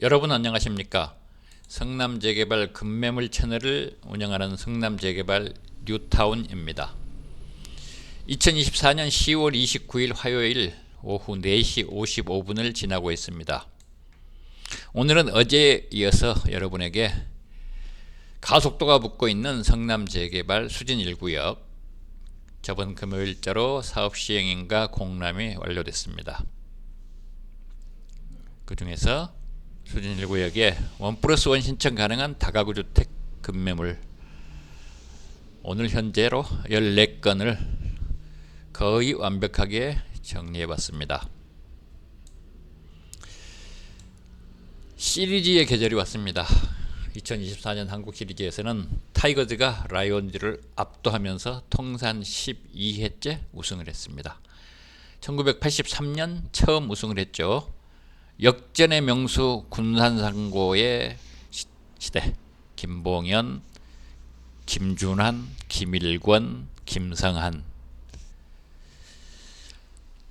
여러분 안녕하십니까? 성남재개발 급매물 채널을 운영하는 성남재개발 뉴타운입니다. 2024년 10월 29일 화요일 오후 4시 55분을 지나고 있습니다. 오늘은 어제에 이어서 여러분에게 가속도가 붙고 있는 성남재개발 수진 1구역 저번 금요일자로 사업 시행인가 공람이 완료됐습니다. 그 중에서 수진 1구역에 1+1 신청 가능한 다가구 주택 급매물 오늘 현재로 14건을 거의 완벽하게 정리해 봤습니다. 시리즈의 계절이 왔습니다. 2024년 한국 시리즈에서는 타이거즈가 라이온즈를 압도하면서 통산 12회째 우승을 했습니다. 1983년 처음 우승을 했죠. 역전의 명수 군산상고의 시대 김봉현, 김준환, 김일권, 김성한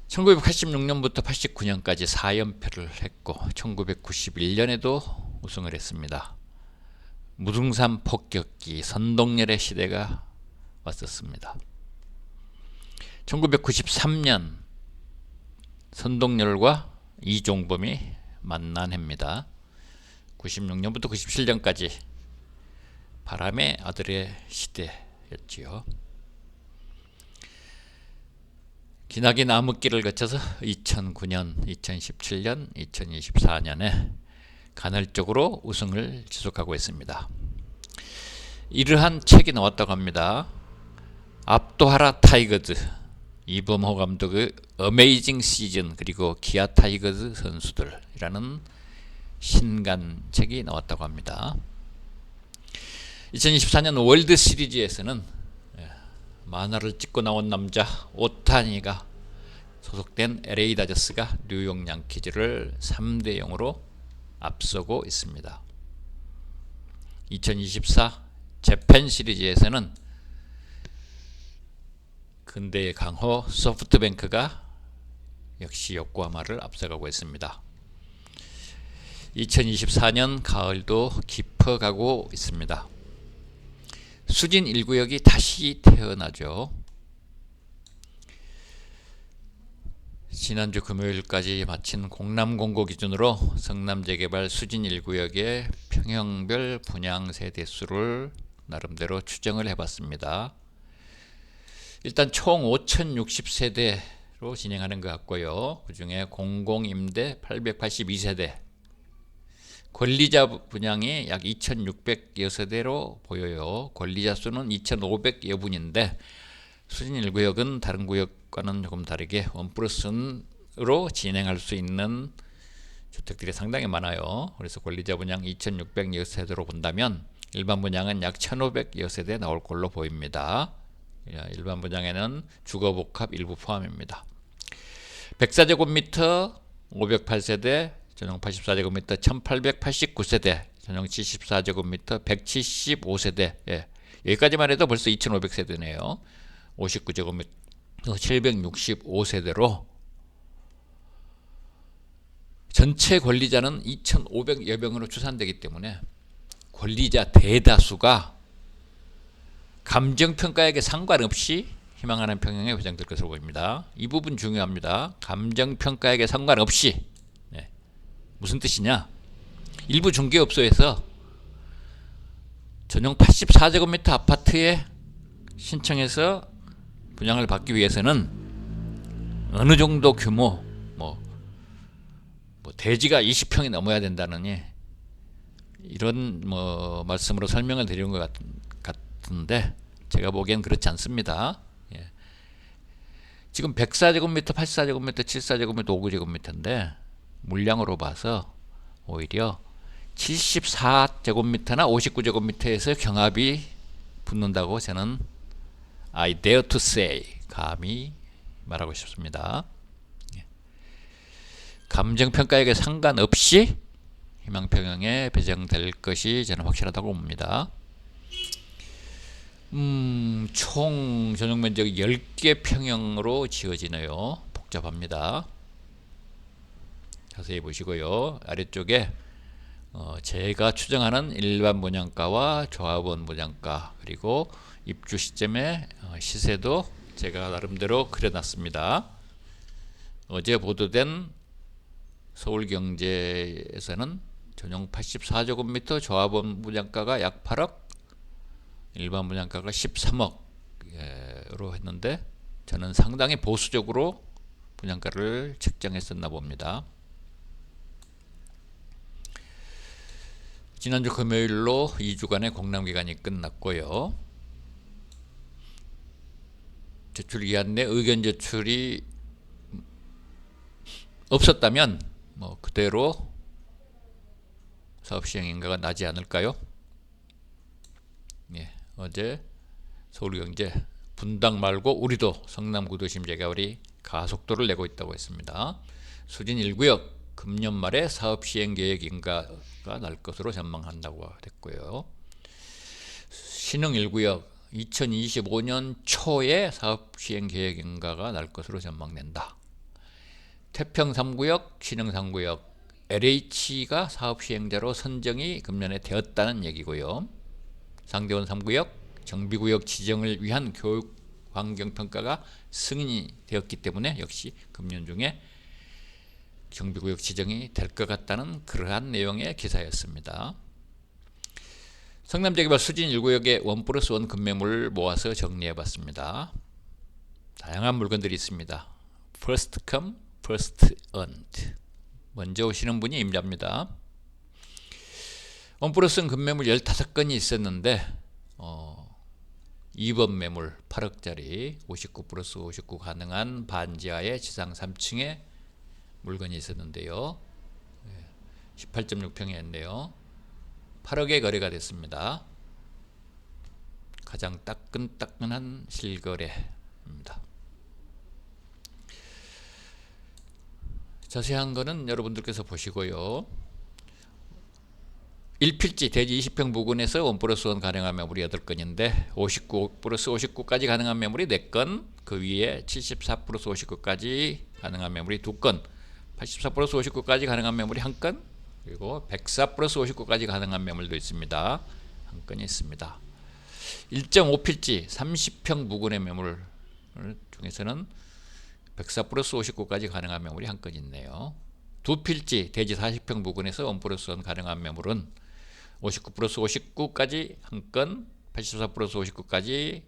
1986년부터 89년까지 4연패를 했고 1991년에도 우승을 했습니다. 무등산 폭격기 선동열의 시대가 왔었습니다. 1993년 선동열과 이종범이 만난 해입니다. 96년부터 97년까지 바람의 아들의 시대였지요. 기나긴 암흑기를 거쳐서 2009년, 2017년, 2024년에 간헐적으로 우승을 지속하고 있습니다. 이러한 책이 나왔다고 합니다. 압도하라 타이거즈, 이범호 감독의 어메이징 시즌 그리고 기아 타이거즈 선수들이라는 신간 책이 나왔다고 합니다. 2024년 월드 시리즈에서는 만화를 찍고 나온 남자 오타니가 소속된 LA 다저스가 뉴욕 양키즈를 3대0으로 앞서고 있습니다. 2024 재팬 시리즈에서는 근대의 강호 소프트뱅크가 역시 요코하마를 앞서가고 있습니다. 2024년 가을도 깊어가고 있습니다. 수진 1구역이 다시 태어나죠. 지난주 금요일까지 마친 공람공고 기준으로 성남재개발 수진 1구역의 평형별 분양세 대수를 나름대로 추정을 해봤습니다. 일단 총 5060세대로 진행하는 것 같고요. 그 중에 공공임대 882세대, 권리자 분양이 약 2600여 세대로 보여요. 권리자 수는 2500여 분인데 수진 1구역은 다른 구역과는 조금 다르게 1+1으로 진행할 수 있는 주택들이 상당히 많아요. 그래서 권리자 분양 2600여 세대로 본다면 일반 분양은 약 1500여 세대 나올 걸로 보입니다. 일반 분양에는 주거복합 일부 포함입니다. 104제곱미터 508세대, 전용 84제곱미터 1889세대, 전용 74제곱미터 175세대. 여기까지만 해도 벌써 2500세대네요. 59제곱미터 765세대로 전체 권리자는 2500여 명으로 추산되기 때문에 권리자 대다수가 감정평가에게 상관없이 희망하는 평형에 배정될 것으로 보입니다. 이 부분 중요합니다. 감정평가에게 상관없이. 무슨 뜻이냐? 일부 중개업소에서 전용 84제곱미터 아파트에 신청해서 분양을 받기 위해서는 어느 정도 규모, 대지가 20평이 넘어야 된다느니 이런 말씀으로 설명을 드리는 것 같은데 제가 보기엔 그렇지 않습니다. 지금 104제곱미터, 84제곱미터, 74제곱미터, 59제곱미터인데 물량으로 봐서 오히려 74제곱미터나 59제곱미터에서 경합이 붙는다고 저는 I dare to say 감히 말하고 싶습니다. 감정평가에게 상관없이 희망평형에 배정될 것이 저는 확실하다고 봅니다. 총 전용 면적이 10개 평형으로 지어지네요. 복잡합니다. 자세히 보시고요. 아래쪽에 제가 추정하는 일반 분양가와 조합원 분양가 그리고 입주 시점의 시세도 제가 나름대로 그려놨습니다. 어제 보도된 서울경제에서는 전용 84제곱미터 조합원 분양가가 약 8억, 일반 분양가가 13억으로 했는데 저는 상당히 보수적으로 분양가를 책정했었나 봅니다. 지난주 금요일로 2주간의 공람기간이 끝났고요. 제출기한 내 의견 제출이 없었다면 그대로 사업시행인가가 나지 않을까요? 예, 어제 서울경제 분당 말고 우리도 성남구도심 재개발이 가속도를 내고 있다고 했습니다. 수진 1구역 금년 말에 사업시행 계획인가가 날 것으로 전망한다고 했고요. 신흥 1구역 2025년 초에 사업시행 계획인가가 날 것으로 전망된다. 태평 3구역, 신흥 3구역, LH가 사업시행자로 선정이 금년에 되었다는 얘기고요. 상대원 3구역, 정비구역 지정을 위한 교육환경평가가 승인이 되었기 때문에 역시 금년 중에 정비구역 지정이 될 것 같다는 그러한 내용의 기사였습니다. 성남재개발 수진 1구역의 1+1 급매물 모아서 정리해봤습니다. 다양한 물건들이 있습니다. First come, first earned. 먼저 오시는 분이 임자입니다. 1+1 급매물 15건이 있었는데 2번 매물 8억짜리 59+59 가능한 반지하의 지상 3층에 물건이 있었는데요. 18.6평이었네요. 8억에 거래가 됐습니다. 가장 따끈따끈한 실거래입니다. 자세한 거는 여러분들께서 보시고요. 1필지 대지 20평 부근에서 1+1 가능한 매물이 8건인데 59+59까지 가능한 매물이 4건, 그 위에 74+59까지 가능한 매물이 2건, 84+59까지 가능한 매물이 1건, 그리고 104+59까지 가능한 매물도 있습니다. 1건이 있습니다. 1.5필지 30평 부근의 매물 중에서는 104+59까지 가능한 매물이 1건 있네요. 2필지 대지 40평 부근에서 1+1 가능한 매물은 59+59까지 1건, 84+59까지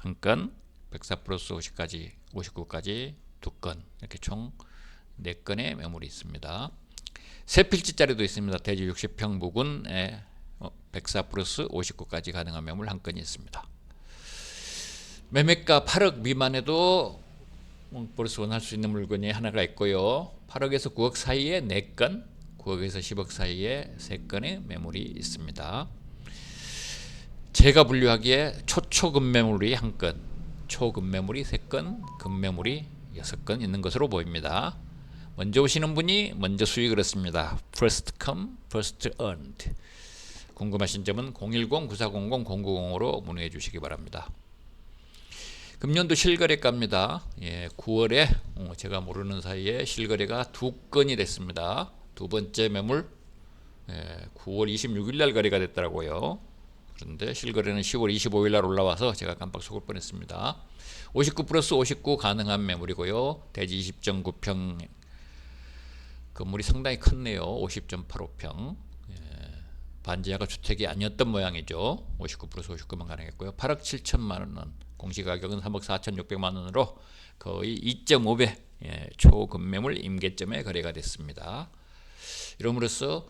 1건, 104+50까지 59까지 2건, 이렇게 총 4건의 매물이 있습니다. 3필지짜리도 있습니다. 대지 60평 부근에 104+59까지 가능한 매물 1건이 있습니다. 매매가 8억 미만에도 1+1 할 수 있는 물건이 하나가 있고요. 8억에서 9억 사이에 4건, 9억에서 10억 사이에 3건의 매물이 있습니다. 제가 분류하기에 초초급매물이 1건, 초급매물이 3건, 급매물이 6건 있는 것으로 보입니다. 먼저 오시는 분이 먼저 수익을 했습니다. First come, first earned. 궁금하신 점은 010-9400-0905로 문의해 주시기 바랍니다. 금년도 실거래가입니다. 9월에 제가 모르는 사이에 실거래가 2건이 됐습니다. 두 번째 매물 9월 26일 날 거래가 됐더라고요. 그런데 실거래는 10월 25일 날 올라와서 제가 깜빡 속을 뻔했습니다. 59+59 가능한 매물이고요. 대지 20.9평, 건물이 상당히 컸네요. 50.85평. 반지하가 주택이 아니었던 모양이죠. 59+59만 가능했고요. 8억 7천만 원, 공시가격은 3억 4,600만 원으로 거의 2.5배 초급매물 임계점에 거래가 됐습니다. 이름으로써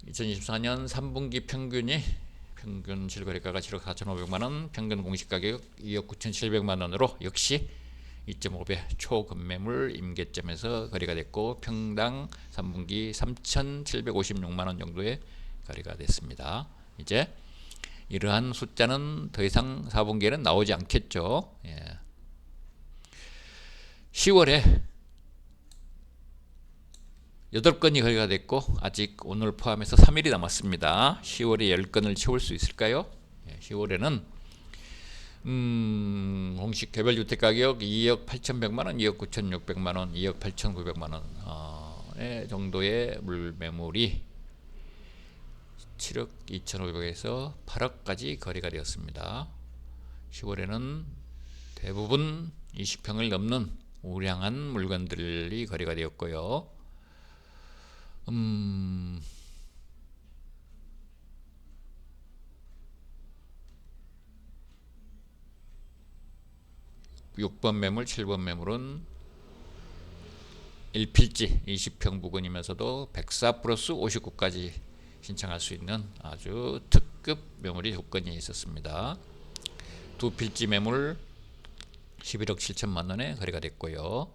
2024년 3분기 평균 실거래가가 7억 4,500만 원, 평균 공시가격 2억 9,700만 원으로 역시 2.5배 초급매물 임계점에서 거래가 됐고 평당 3분기 3,756만 원 정도의 거래가 됐습니다. 이제 이러한 숫자는 더 이상 4분기에는 나오지 않겠죠. 10월에 8건이 거래가 됐고 아직 오늘 포함해서 3일이 남았습니다. 10월에 10건을 채울 수 있을까요? 10월에는 공식 개별주택 가격 2억 8,100만 원, 2억 9,600만 원, 2억 8,900만 원 원의 정도의 물매물이 7억 2,500에서 8억까지 거래가 되었습니다. 10월에는 대부분 20평을 넘는 우량한 물건들이 거래가 되었고요. 6번 매물, 7번 매물은 1필지 20평 부근이면서도 104 플러스 59까지 신청할 수 있는 아주 특급 매물이 조건이 있었습니다. 두 필지 매물 11억 7천만 원에 거래가 됐고요.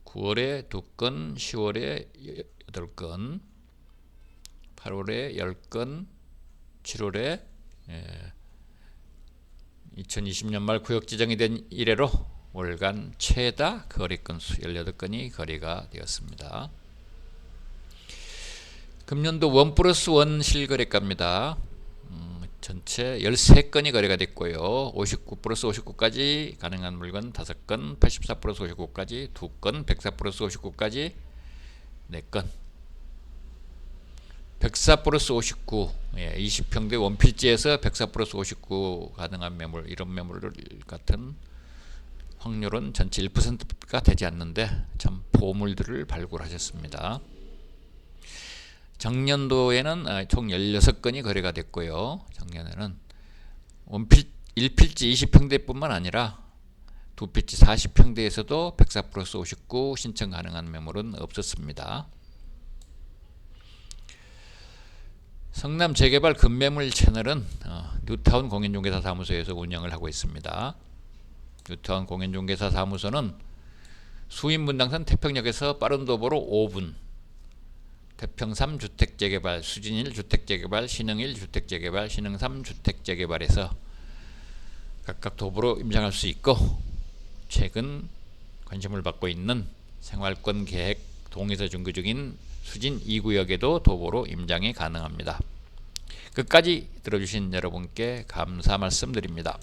9월에 2건, 10월에 8건, 8월에 10건, 7월에 2020년 말 구역 지정이 된 이래로 월간 최다 거래 건수 18건이 거래가 되었습니다. 금년도 1+1 실거래가입니다. 전체 13건이 거래가 됐고요. 59+59까지 가능한 물건 5건, 84+59까지 2건, 104+59까지 4건, 104+59 20평대 원필지에서 104+59 가능한 매물, 이런 매물 같은 확률은 전체 1%가 되지 않는데 참 보물들을 발굴하셨습니다. 작년도에는 총 16건이 거래가 됐고요. 작년에는 1필지 20평대뿐만 아니라 2필지 40평대에서도 104+59 신청 가능한 매물은 없었습니다. 성남 재개발 급매물 채널은 뉴타운 공인중개사 사무소에서 운영을 하고 있습니다. 뉴타운 공인중개사 사무소는 수인분당선 태평역에서 빠른도보로 5분, 태평 3주택재개발, 수진 1주택재개발, 신흥 1주택재개발, 신흥 3주택재개발에서 각각 도보로 임장할 수 있고, 최근 관심을 받고 있는 생활권 계획 동의서 준비 중인 수진 2구역에도 도보로 임장이 가능합니다. 끝까지 들어주신 여러분께 감사 말씀드립니다.